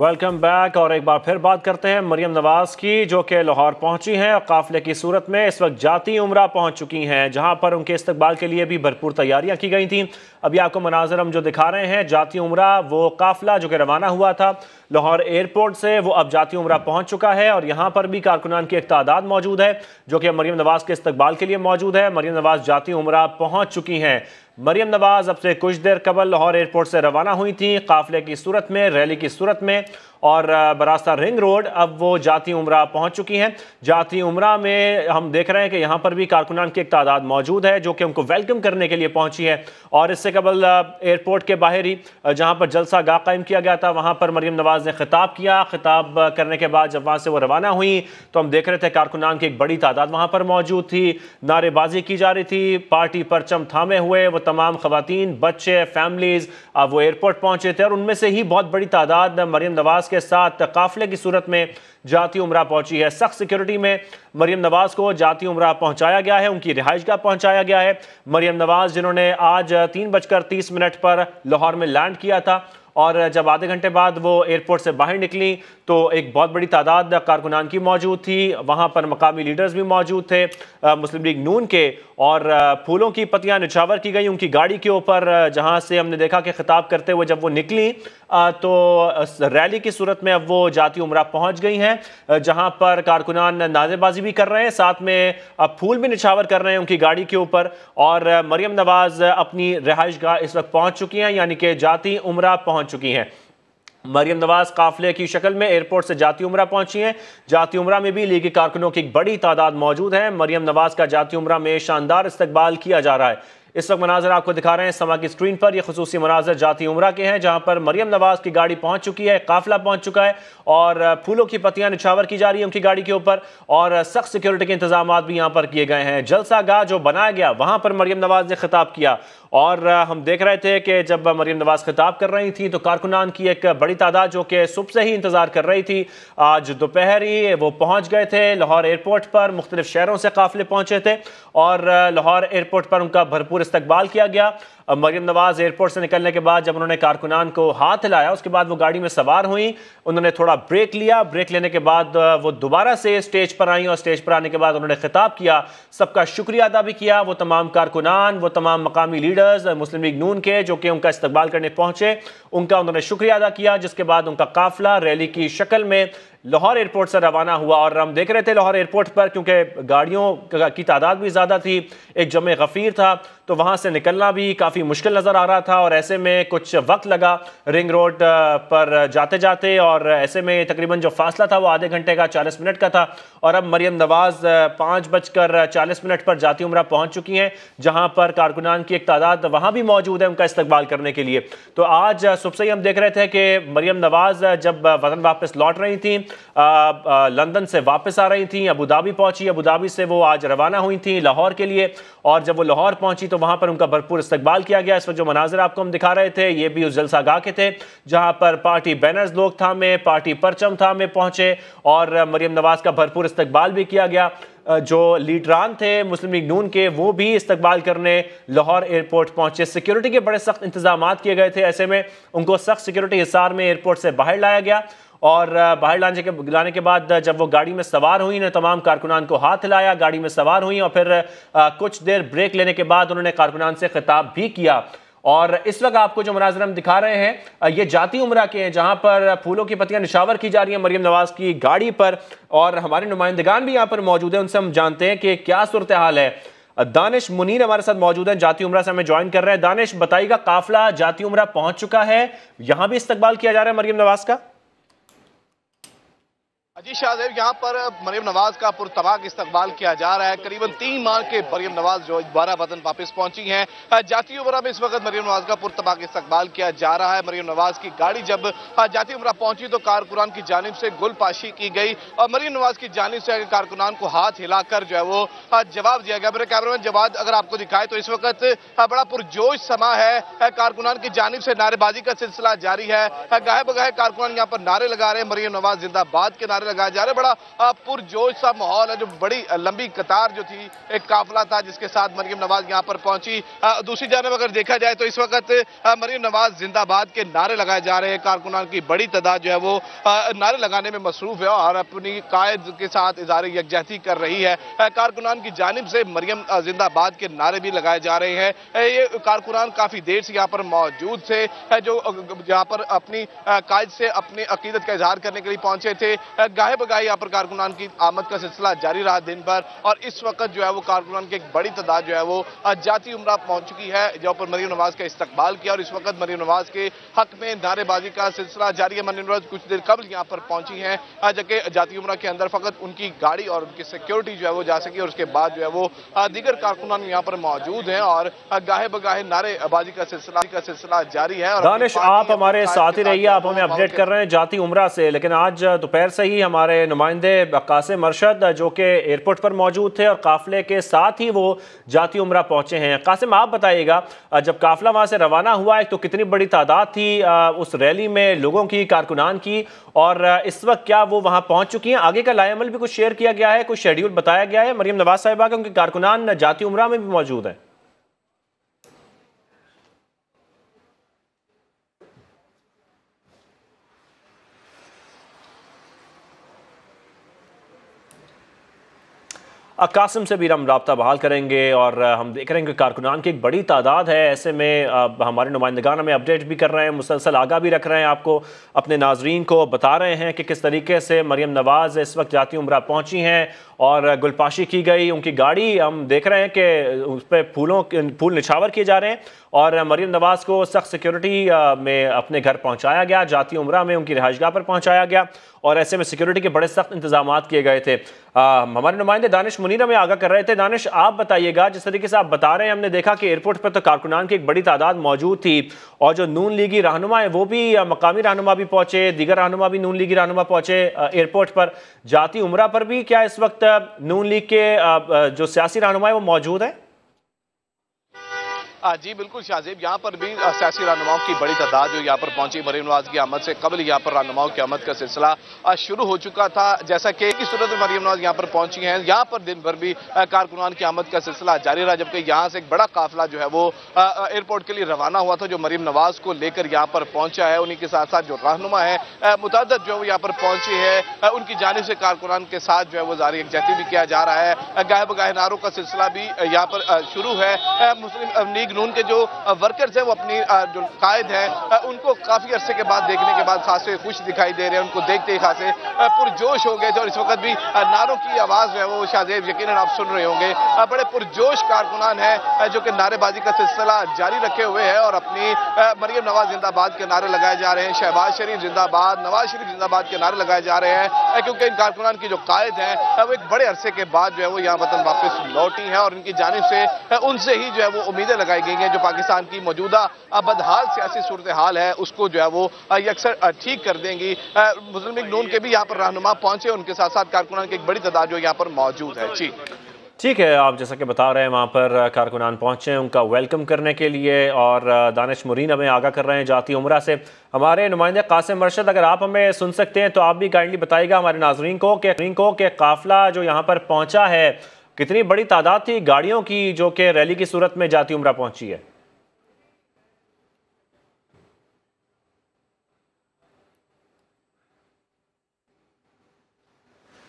Welcome back. और एक बार फिर बात करते हैं मरियम नवाज की, जो कि लाहौर पहुंची हैं और काफिले की सूरत में इस वक्त जाती उम्रा पहुंच चुकी हैं, जहां पर उनके इस्तकबाल के लिए भी भरपूर तैयारियां की गई थी। अभी आपको मनाजर हम जो दिखा रहे हैं, जाती उम्रा वो काफिला जो कि रवाना हुआ था लाहौर एयरपोर्ट से, वो अब जाती उम्रा पहुंच चुका है। और यहाँ पर भी कारकुनान की एक तादाद मौजूद है जो कि मरियम नवाज के इस्तकबाल के लिए मौजूद है। मरियम नवाज जाती उम्रा पहुंच चुकी हैं। मरियम नवाज अब से कुछ देर कबल लाहौर एयरपोर्ट से रवाना हुई थी काफिले की सूरत में, रैली की सूरत में, और बरास्ता रिंग रोड अब वो जाती उम्रा पहुंच चुकी हैं। जाती उम्रा में हम देख रहे हैं कि यहाँ पर भी कारकुनान की एक तादाद मौजूद है जो कि उनको वेलकम करने के लिए पहुंची है। और इससे कबल एयरपोर्ट के बाहर ही जहाँ पर जलसा गाह कायम किया गया था, वहाँ पर मरियम नवाज ने खिताब किया। खिताब करने के बाद जब वहाँ से वो रवाना हुई तो हम देख रहे थे कारकुनान की एक बड़ी तादाद वहाँ पर मौजूद थी, नारेबाजी की जा रही थी, पार्टी परचम थामे हुए वो तमाम खवातीन, बच्चे, फैमिलीज वो एयरपोर्ट पहुंचे थे। और उनमें से ही बहुत बड़ी तादाद मरियम नवाज के साथ काफिले की सूरत में जाती उम्रा पहुंची है। सख्त सिक्योरिटी में मरियम नवाज को जाती उम्रा पहुंचाया गया है, उनकी रिहाइशगाह पहुंचाया गया है। मरियम नवाज जिन्होंने आज 3:30 पर लाहौर में लैंड किया था, और जब आधे घंटे बाद वो एयरपोर्ट से बाहर निकली तो एक बहुत बड़ी तादाद कारकुनान की मौजूद थी। वहाँ पर मकामी लीडर्स भी मौजूद थे मुस्लिम लीग नून के, और फूलों की पत्तियां निछावर की गई उनकी गाड़ी के ऊपर, जहाँ से हमने देखा कि खिताब करते हुए जब वो निकली तो रैली की सूरत में अब वो जाती उम्रा पहुँच गई हैं, जहाँ पर कारकुनान नारेबाजी भी कर रहे हैं, साथ में फूल भी निछावर कर रहे हैं उनकी गाड़ी के ऊपर। और मरियम नवाज अपनी रिहाइशगाह इस वक्त पहुँच चुकी हैं, यानी कि जाती उम्रा पहुँच चुकी हैं। मरियम नवाज काफिले की शक्ल में एयरपोर्ट से जाती उम्रा पहुंची हैं। जाती उम्रा में भी लीगी कारकुनों की एक बड़ी तादाद मौजूद है। मरियम नवाज का जाती उम्रा में शानदार इस्तकबाल किया जा रहा है। इस वक्त मनाजर आपको दिखा रहे हैं समा की स्क्रीन पर, ये खुसूसी मनाजर जाती उम्रा के हैं, जहां पर मरियम नवाज की गाड़ी पहुंच चुकी है, काफिला पहुंच चुका है, और फूलों की पत्तियां निछावर की जा रही है उनकी गाड़ी के ऊपर, और सख्त सिक्योरिटी के इंतजाम भी यहां पर किए गए हैं। जलसा गाह जो बनाया गया वहां पर मरियम नवाज ने खिताब किया, और हम देख रहे थे कि जब मरियम नवाज खिताब कर रही थी तो कारकुनान की एक बड़ी तादाद जो कि सुबह से ही इंतजार कर रही थी, आज दोपहर ही वो पहुंच गए थे लाहौर एयरपोर्ट पर। मुख्तलिफ शहरों से काफिले पहुंचे थे और लाहौर एयरपोर्ट पर उनका भरपूर इस्तकबाल किया गया। मरियम नवाज एयरपोर्ट से निकलने के बाद जब उन्होंने कारकुनान को हाथ हिलाया, उसके बाद वो गाड़ी में सवार हुई, उन्होंने थोड़ा ब्रेक लिया, ब्रेक लेने के बाद वो दोबारा से स्टेज पर आई, और स्टेज पर आने के बाद उन्होंने खिताब किया, सबका शुक्रिया अदा भी किया। वो तमाम कारकुनान, वो तमाम मकामी लीडर्स मुस्लिम लीग नून के जो कि उनका इस्तकबाल करने पहुंचे, उनका उन्होंने शुक्रिया अदा किया। जिसके बाद उनका काफिला रैली की शक्ल में लाहौर एयरपोर्ट से रवाना हुआ। और हम देख रहे थे लाहौर एयरपोर्ट पर, क्योंकि गाड़ियों की तादाद भी ज़्यादा थी, एक जमे गफ़ीर था, तो वहाँ से निकलना भी काफ़ी मुश्किल नज़र आ रहा था, और ऐसे में कुछ वक्त लगा रिंग रोड पर जाते जाते, और ऐसे में तकरीबन जो फासला था वो आधे घंटे का 40 मिनट का था। और अब मरियम नवाज 5:40 पर जाती उम्रा पहुँच चुकी हैं, जहाँ पर कारकुनान की एक तादाद वहाँ भी मौजूद है उनका इस्तकबाल करने के लिए। तो आज सुबह से ही हम देख रहे थे कि मरियम नवाज जब वतन वापस लौट रही थी, लंदन से वापस आ रही थी, अबू धाबी पहुंची, अबू धाबी से वो आज रवाना हुई थी लाहौर के लिए, और जब वो लाहौर पहुंची तो वहां पर उनका भरपूर इस्तकबाल किया गया। इस वक्त जो मनाजिर आपको हम दिखा रहे थे ये भी उस जलसा गाह के थे, जहां पर पार्टी बैनर्स लोग थामे, पार्टी परचम थामे पहुंचे, और मरियम नवाज का भरपूर इस्तकबाल भी किया गया। जो लीडरान थे मुस्लिम लीग नून के वो भी इस्तकबाल करने लाहौर एयरपोर्ट पहुंचे। सिक्योरिटी के बड़े सख्त इंतजाम किए गए थे, ऐसे में उनको सख्त सिक्योरिटी हिसार में एयरपोर्ट से बाहर लाया गया, और बाहर लाने के बाद जब वो गाड़ी में सवार हुई ने तमाम कारकुनान को हाथ हिलाया, गाड़ी में सवार हुई, और फिर कुछ देर ब्रेक लेने के बाद उन्होंने कारकुनान से खिताब भी किया। और इस वक्त आपको जो मनाज़िर हम दिखा रहे हैं ये जाती उम्रा के हैं, जहां पर फूलों की पत्तियां निशावर की जा रही हैं मरियम नवाज की गाड़ी पर, और हमारे नुमाइंदगान भी यहाँ पर मौजूद हैं, उनसे हम जानते हैं कि क्या सूरत हाल है। दानिश मुनीर हमारे साथ मौजूद हैं, जाती उम्रा से हमें ज्वाइन कर रहे हैं। दानिश, बताइएगा, काफिला जाती उम्रा पहुंच चुका है, यहां भी इस्तकबाल किया जा रहा है मरियम नवाज का? जी शाहजेब, यहाँ पर मरियम नवाज का पुरतबाक इस्तकबाल किया जा रहा है। करीबन 3 माह के मरियम नवाज जो दोबारा वतन वापस पहुंची हैं। जाती उम्रा में इस वक्त मरियम नवाज का पुरतबाक इस्तकबाल किया जा रहा है। मरियम नवाज की गाड़ी जब जाती उम्रा पहुंची तो कारकुनान की जानिब से गुलपाशी की गई, और मरियम नवाज की जानिब से कारकुनान को हाथ हिलाकर जो है वो जवाब दिया गया। मेरे कैमरामैन जवाब अगर आपको दिखाए तो इस वक्त बड़ा पुरजोश समा है, कारकुनान की जानिब से नारेबाजी का सिलसिला जारी है। गाहे बगाहे कारकुनान यहाँ पर नारे लगा रहे हैं, मरियम नवाज जिंदाबाद के नारे लगाया जा रहा है। बड़ा पुरजोश सा माहौल है, जो बड़ी लंबी कतार जो थी, एक काफिला था जिसके साथ मरियम नवाज यहाँ पर पहुंची। दूसरी जानब अगर देखा जाए तो इस वक्त मरियम नवाज जिंदाबाद के नारे लगाए जा रहे हैं। कारकुनान की बड़ी तादाद जो है वो नारे लगाने में मसरूफ है और अपनी कायद के साथ इज़हार यकजहती कर रही है। कारकुनान की जानिब से मरियम जिंदाबाद के नारे भी लगाए जा रहे हैं। ये कारकुनान काफी देर से यहाँ पर मौजूद थे, जो यहाँ पर अपनी कायद से अपनी अकीदत का इजहार करने के लिए पहुंचे थे। गाहे बगाहे यहाँ पर कारकुनान की आमद का सिलसिला जारी रहा दिन भर, और इस वक्त जो है वो कारकुनान की एक बड़ी तादाद जो है वो जाती उम्रा पहुंच चुकी है, जहाँ पर मरियम नवाज का इस्तकबाल किया। और इस वक्त मरियम नवाज के हक में नारेबाजी का सिलसिला जारी है। मरियम नवाज कुछ देर कबल यहाँ पर पहुंची हैं, जबकि जाती उम्रा के अंदर फकत उनकी गाड़ी और उनकी सिक्योरिटी जो है वो जा सकी, और उसके बाद जो है वो दीगर कारकुनान यहाँ पर मौजूद हैं और गाहे बगाहे नारेबाजी का सिलसिला जारी है। और दानिश, आप हमारे साथ ही रहिए, आप हमें अपडेट कर रहे हैं जाती उम्रा से। लेकिन आज दोपहर से ही हमारे नुमाइंदे कासिम अरशद जो कि एयरपोर्ट पर मौजूद थे और काफिले के साथ ही वो जाती उम्रा पहुंचे हैं। कासिम, आप बताइएगा, जब काफिला वहां से रवाना हुआ है तो कितनी बड़ी तादाद थी उस रैली में लोगों की, कारकुनान की, और इस वक्त क्या वो वहां पहुंच चुकी हैं? आगे का लाएमल भी कुछ शेयर किया गया है, कुछ शेड्यूल बताया गया है मरियम नवाज साहिबा का, उनके कारकुनान जाती उम्रा में भी मौजूद है? कासिम से भी हम राब्ता बहाल करेंगे और हम देख रहे हैं कि कारकुनान की एक बड़ी तादाद है। ऐसे में हमारे नुमाइंदगान हमें अपडेट भी कर रहे हैं, मुसलसल आगाह भी रख रहे हैं, आपको अपने नाजरीन को बता रहे हैं कि किस तरीके से मरियम नवाज इस वक्त जाती उम्रा पहुंची हैं और गुलपाशी की गई। उनकी गाड़ी हम देख रहे हैं कि उस पर फूल निछावर किए जा रहे हैं और मरियम नवाज को सख्त सिक्योरिटी में अपने घर पहुंचाया गया, जाती उम्रा में उनकी रिहाइशगाह पर पहुंचाया गया, और ऐसे में सिक्योरिटी के बड़े सख्त इंतजाम किए गए थे। हमारे नुमाइंदे दानिश मुनीर हमें आगाह कर रहे थे। दानिश, आप बताइएगा, जिस तरीके से आप बता रहे हैं, हमने देखा कि एयरपोर्ट पर तो कारकुनान की एक बड़ी तादाद मौजूद थी और जो नून लीगी रहनुमा है वो भी, मकामी रहनुमा भी पहुंचे, दीगर रहनुमा भी, नून लीगी रहनुमा पहुंचे एयरपोर्ट पर। जाती उम्रा पर भी क्या इस वक्त नून लीग के जो सियासी रहनुमा है वो मौजूद है? जी बिल्कुल शाहजेब, यहाँ पर भी सियासी रहनुमाओं की बड़ी तादाद जो यहाँ पर पहुंची। मरियम नवाज की आमद से कबल यहाँ पर रहनुमाओं की आमद का सिलसिला शुरू हो चुका था। जैसा कि इस सूरत में मरियम नवाज यहाँ पर पहुंची हैं, यहाँ पर दिन भर भी कारकुनान की आमद का सिलसिला जारी रहा, जबकि यहाँ से एक बड़ा काफिला जो है वो एयरपोर्ट के लिए रवाना हुआ था, जो मरियम नवाज को लेकर यहाँ पर पहुंचा है। उन्हीं के साथ साथ जो रहनुमा है मुतअद्दिद जो है वो यहाँ पर पहुंचे हैं, उनकी जानिब से कारकुनान के साथ जो है वो जारी यकजहती भी किया जा रहा है। गाहे बगाहे नारों का सिलसिला भी यहाँ पर शुरू है। मुस्लिम लीग नून के जो वर्कर्स हैं वो अपनी जो कायद है उनको काफी अरसे के बाद देखने के बाद खासे खुश दिखाई दे रहे हैं, उनको देखते ही खासे पुरजोश हो गए थे। और इस वक्त भी नारों की आवाज जो है वो शाहजेब यकीनन आप सुन रहे होंगे, बड़े पुरजोश कारकुनान है जो कि नारेबाजी का सिलसिला जारी रखे हुए है और अपनी मरियम नवाज जिंदाबाद के नारे लगाए जा रहे हैं, शहबाज शरीफ जिंदाबाद, नवाज शरीफ जिंदाबाद के नारे लगाए जा रहे हैं, क्योंकि इन कारकुनान की जो कायद है वो एक बड़े अरसे के बाद जो है वो यहाँ वतन वापस लौटी है और इनकी जानिब से उनसे ही जो है वो उम्मीदें लगाई गई हैं जो पाकिस्तान की मौजूदा बदहाल सियासी सूरत हाल है उसको जो है वो अक्सर ठीक कर देंगी। मुस्लिम लीग नून के भी यहाँ पर रहनुमा पहुंचे, उनके साथ साथ कारकुनान की एक बड़ी तादाद जो यहाँ पर मौजूद है। जी ठीक है, आप जैसा कि बता रहे हैं वहाँ पर कारकुनान पहुँचे हैं उनका वेलकम करने के लिए, और दानिश मुरीन हमें आगाह कर रहे हैं जाती उम्रा से। हमारे नुमाइंदे कासिम अरशद, अगर आप हमें सुन सकते हैं तो आप भी काइंडली बताइएगा हमारे नाजरीन को कि काफिला जो यहाँ पर पहुँचा है कितनी बड़ी तादाद थी गाड़ियों की जो कि रैली की सूरत में जाती उम्रा पहुँची है?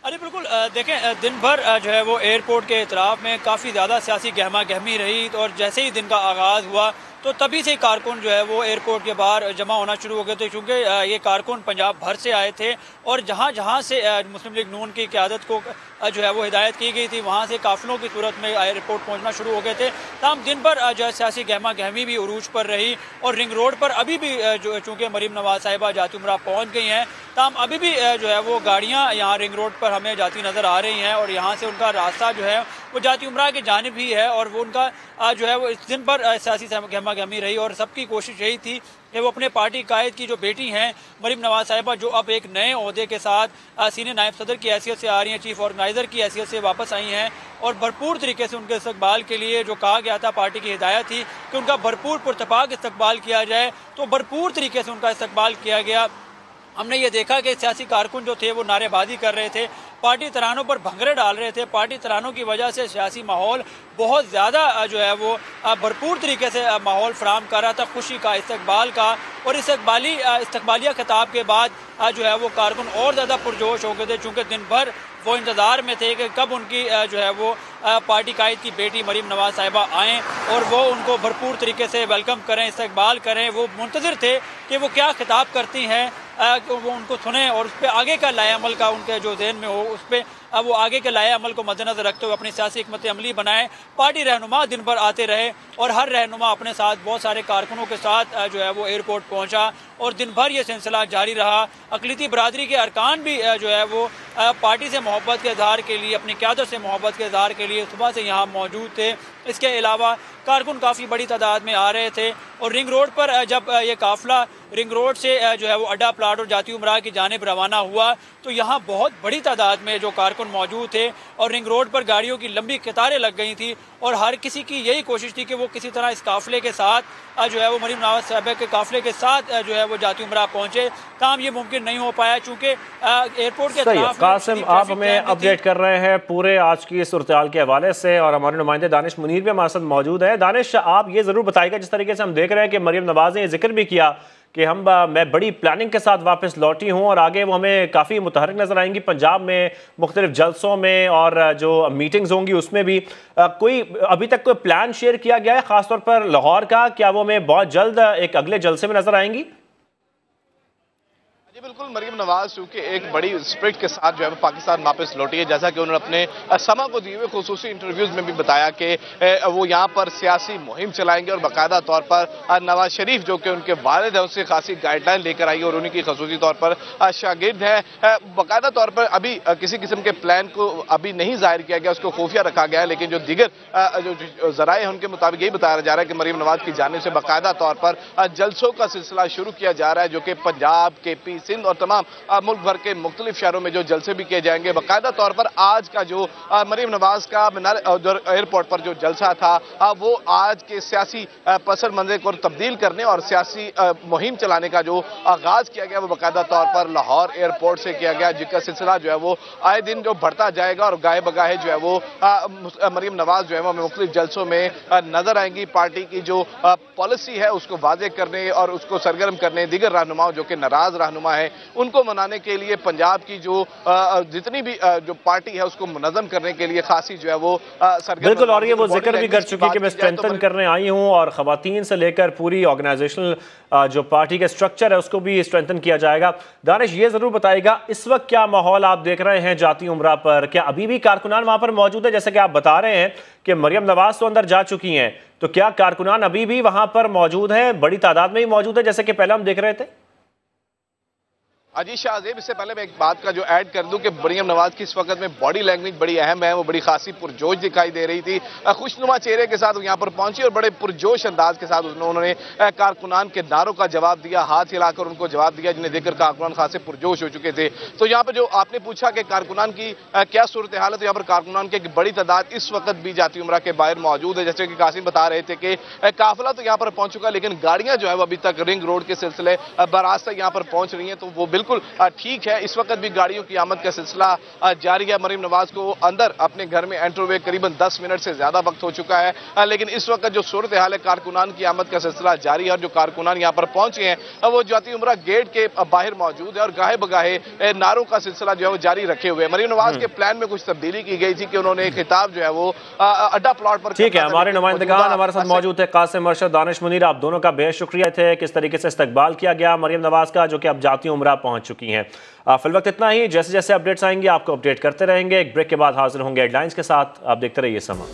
अरे बिल्कुल, देखें दिन भर जो है वो एयरपोर्ट के इतराफ़ में काफ़ी ज़्यादा सियासी गहमा गहमी रही, और जैसे ही दिन का आगाज़ हुआ तो तभी से कारकुन जो है वो एयरपोर्ट के बाहर जमा होना शुरू हो गए थे, क्योंकि ये कारकुन पंजाब भर से आए थे और जहाँ से मुस्लिम लीग नून की क़यादत को जो है वो हिदायत की गई थी वहाँ से काफ़िलों की सूरत में एयरपोर्ट पहुँचना शुरू हो गए थे। तमाम दिन भर जो है सियासी गहमा गहमी भी उरूज पर रही और रिंग रोड पर अभी भी जो चूँकि मरियम नवाज साहिबा जाती उम्रा पहुँच गई हैं, तमाम अभी भी जो है वो गाड़ियाँ यहाँ रिंग रोड पर हमें जाती नज़र आ रही हैं और यहाँ से उनका रास्ता जो है वो जाती उम्रा की जानिब ही है। और वो उनका जो है वो इस दिन पर सियासी गहमा गहमी रही और सबकी कोशिश यही थी कि वो अपने पार्टी कायद की जो बेटी हैं मरियम नवाज साहिबा, जो अब एक नए ओहदे के साथ सीनियर नायब सदर की हैसियत से आ रही हैं, चीफ ऑर्गेनाइज़र की हैसियत से वापस आई हैं, और भरपूर तरीके से उनके इस्तकबाल के लिए जो कहा गया था, पार्टी की हिदायत थी कि उनका भरपूर पुरतपाक इस्तकबाल किया जाए, तो भरपूर तरीके से उनका इस्तकबाल किया गया। हमने ये देखा कि सियासी कारकुन जो थे वो नारेबाजी कर रहे थे, पार्टी तरानों पर भंगरे डाल रहे थे। पार्टी तरानों की वजह से सियासी माहौल बहुत ज़्यादा जो है वो भरपूर तरीके से माहौल फराहम कर रहा था, खुशी का, इस्तकबाल का। और इस्तकबालिया खिताब के बाद जो है वो कारकुन और ज़्यादा पुरजोश हो गए थे, चूँकि दिन भर वो इंतज़ार में थे कि कब उनकी जो है वो पार्टी कायद की बेटी मरीम नवाज़ साहिबा आएँ और वो उनको भरपूर तरीके से वेलकम करें, इस्तकबाल करें। वो मुंतज़िर थे कि वो क्या खिताब करती हैं, वो उनको सुने और उस पर आगे का लाए अमल का उनके जो जहन में हो, उस पर वो आगे के लाए अमल को मद्देनजर रखते हुए अपनी सियासी हिकमत अमली बनाए। पार्टी रहनुमा दिन भर आते रहे और हर रहनुमा अपने साथ बहुत सारे कारकुनों के साथ जो है वो एयरपोर्ट पहुंचा और दिन भर ये सिलसिला जारी रहा। अक़लियती बरादरी के अरकान भी जो है वो पार्टी से मोहब्बत के इज़हार के लिए, अपनी क़यादत से मोहब्बत के इज़हार के लिए सुबह से यहाँ मौजूद थे। इसके अलावा कारकुन काफ़ी बड़ी तादाद में आ रहे थे और रिंग रोड पर जब ये काफ़िला रिंग रोड से जो है वो अड्डा प्लाट और जाती उमराह की जानिब रवाना हुआ तो यहाँ बहुत बड़ी तादाद में जो कारकुन मौजूद थे और रिंग रोड पर गाड़ियों की लंबी कतारें लग गई थी और हर किसी की यही कोशिश थी कि वो किसी तरह इस काफ़िले के साथ जो है वो मरीम नवाज़ साहिबा के काफ़िले के साथ जो है वो जाती उमराह पहुँचे। काम ये मुमकिन नहीं हो पाया चूँकि एयरपोर्ट के तरफ। कासिम, आप हमें अपडेट कर रहे हैं पूरे आज की सूरत हाल के हवाले से और हमारे नुमाइंदे दानिश मुनीर भी हमारे साथ मौजूद है। दानिश, आप ये ज़रूर बताइएगा, जिस तरीके से हम देख रहे हैं कि मरीम नवाज़ ने जिक्र भी किया कि मैं बड़ी प्लानिंग के साथ वापस लौटी हूँ और आगे वो हमें काफ़ी मुतहरक नज़र आएंगी पंजाब में मुख्तलिफ जलसों में और जो मीटिंग्स होंगी उसमें भी। कोई अभी तक कोई प्लान शेयर किया गया है ख़ासतौर पर लाहौर का? क्या वो हमें बहुत जल्द एक अगले जलसे में नज़र आएंगी? जी बिल्कुल, मरीम नवाज चूंकि एक बड़ी स्पिरिट के साथ जो है पाकिस्तान वापस लौटी है, जैसा कि उन्होंने अपने समा को दिए हुए खुसूसी इंटरव्यूज में भी बताया कि वो यहाँ पर सियासी मुहिम चलाएंगे और बाकायदा तौर पर नवाज शरीफ जो कि उनके वालिद हैं उससे खासी गाइडलाइन लेकर आई और उन्हीं की खुसूसी तौर पर शागिर्द है। बाकायदा तौर पर अभी किसी किस्म के प्लान को अभी नहीं जाहिर किया गया, उसको खुफिया रखा गया है, लेकिन जो दीगर जो जराए हैं उनके मुताबिक यही बताया जा रहा है कि मरीम नवाज की जानिब से बाकायदा तौर पर जलसों का सिलसिला शुरू किया जा रहा है, जो कि पंजाब, KP, सिंध और तमाम मुल्क भर के मुख्तलिफ शहरों में जो जलसे भी किए जाएंगे। बाकायदा तौर पर आज का जो मरीम नवाज का एयरपोर्ट पर जो जलसा था वो आज के सियासी पसर मंजर को तब्दील करने और सियासी मुहिम चलाने का जो आगाज किया गया वो बाकायदा तौर पर लाहौर एयरपोर्ट से किया गया, जिसका सिलसिला जो है वो आए दिन जो बढ़ता जाएगा और गाहे बगाहे जो है वो मरीम नवाज जो है वो मुख्तलिफ जलसों में नजर आएंगी। पार्टी की जो पॉलिसी है उसको वाज़ेह करने और उसको सरगर्म करने दीगर रहनुमाओं जो कि नाराज रहनुमा है उनको मनाने के लिए पंजाब की जो जितनी भी जो पार्टी है उसको मुनज़्ज़म करने के लिए खासी जो है वो बिल्कुल। और ये वो जिक्र भी कर चुकी कि मैं स्ट्रेंथन करने आई हूँ और ख़वातीन से लेकर पूरी ऑर्गेनाइजेशनल जो पार्टी का स्ट्रक्चर है उसको भी स्ट्रेंथन किया जाएगा। दानिश, ये ज़रूर बताइएगा इस वक्त क्या माहौल आप देख रहे हैं जाती उमराह पर? क्या अभी भी कारकुनान वहाँ पर मौजूद है? जैसे कि आप बता रहे हैं कि मरियम नवाज तो अंदर जा चुकी हैं, तो क्या कारकुनान अभी भी वहाँ पर मौजूद हैं, बड़ी तादाद में ही मौजूद है जैसे कि पहले हम देख रहे थे? अजी शाहजेब, इससे पहले मैं एक बात का जो ऐड कर दूं कि मरीम नवाज की इस वक्त में बॉडी लैंग्वेज बड़ी अहम है, वो बड़ी खासी पुरजोश दिखाई दे रही थी, खुशनुमा चेहरे के साथ वो यहाँ पर पहुंची और बड़े पुरजोश अंदाज के साथ उन्होंने कारकुनान के नारों का जवाब दिया, हाथ हिलाकर उनको जवाब दिया, जिन्हें देखकर कारकुनान खासे पुरजोश हो चुके थे। तो यहाँ पर जो आपने पूछा कि कारकुनान की क्या सूरत हाल है, तो यहाँ पर कारकुनान की एक बड़ी तादाद इस वक्त भी जाती उमराह के बाहर मौजूद है। जैसे कि कासिम बता रहे थे कि काफिला तो यहाँ पर पहुंच चुका, लेकिन गाड़ियां जो है वो अभी तक रिंग रोड के सिलसिले बरास्ता यहाँ पर पहुंच रही हैं, तो वो बिल्कुल ठीक है। इस वक्त भी गाड़ियों की आमद का सिलसिला जारी है। मरीम नवाज को अंदर अपने घर में एंटर हुए करीबन 10 मिनट से ज्यादा वक्त हो चुका है, लेकिन इस वक्त जो सूरत हाल है कारकुनान की आमद का सिलसिला जारी है और जो कारकुनान यहाँ पर पहुंचे हैं वो जाती उमराह गेट के बाहर मौजूद है और गाहे बगाहे नारों का सिलसिला जो है वो जारी रखे हुए। मरीम नवाज के प्लान में कुछ तब्दीली की गई थी कि उन्होंने खिताब जो है वो अड्डा प्लॉट पर। ठीक है, हमारे नुमाइंदगान हमारे साथ मौजूद थे, कासिम अरशद, दानिश मुनीर, आप दोनों का बेहद शुक्रिया थे किस तरीके से इस्तकबाल किया गया मरीम नवाज का, जो कि अब जाती उमराह पहुंच चुकी हैं। फिल वक्त इतना ही, जैसे जैसे अपडेट्स आएंगे आपको अपडेट करते रहेंगे। एक ब्रेक के बाद हाजिर होंगे हेडलाइंस के साथ, आप देखते रहिए समा।